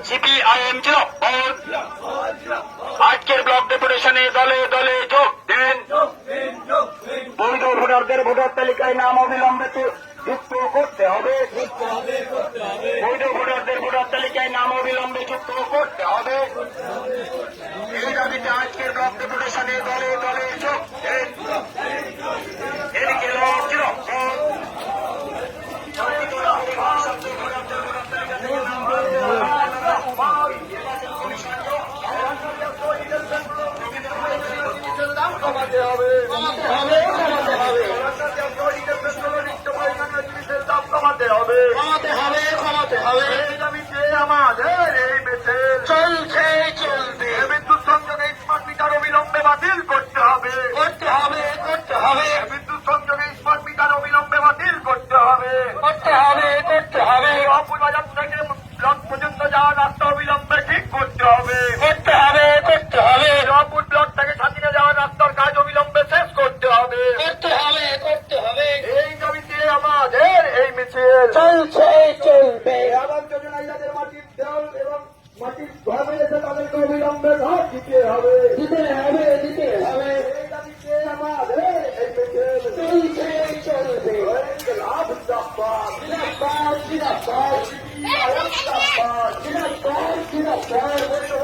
CPIM আজকের block ডেপুটেশনে দলে দলে যোগ দিন। বৈধ ভোটারদের ভোটার তালিকায় নাম অবিলম্বে যুক্ত করতে হবে। বৈধ ভোটারদের ভোটার তালিকায় নাম অবিলম্বে যুক্ত করতে হবে। এই দাবিতে আজকের ব্লক ডেপুটেশনে দলে দলে যোগ দিন। এদিকে কমাতে হবে, কমাতে হবে, কমাতে হবে, কমাতে হবে, কমাতে হবে, কমাতে হবে। এই দাবিতে আমাদের এই মিছিল চলছে চলবে। বিদ্যুৎ সংযোগে স্মার্ট মিটার অবিলম্বে বাতিল করতে হবে, করতে হবে, করতে হবে। বিদ্যুৎ সংযোগে স্মার্ট মিটার অবিলম্বে বাতিল করতে হবে, করতে হবে, করতে হবে। রংপুর বাজার থেকে ব্লক পর্যন্ত যাওয়া রাস্তা অবিলম্বে ঠিক করতে হবে, করতে হবে, করতে হবে। রংপুর ব্লক থেকে ছাতিনে যাওয়া রাস্তার কাজ অবিলম্বে শেষ করতে হবে, করতে হবে, করতে হবে। এই দাবিতে আমাদের এই মিছিল চলছে চলবে। আবাস যোজনায় যাদের মাটির দেওয়াল এবং মাটির ঘর মিলেছে তাদেরকে অবিলম্বে ঘর দিতে হবে, দিতে হবে, দিতে হবে। এই দাবিতে আমাদের এই মিছিল চলছে চলবে। লাভ জিন্দাবাদ, জিন্দাবাদ, জিন্দাবাদ, জিন্দাবাদ, জিন্দাবাদ।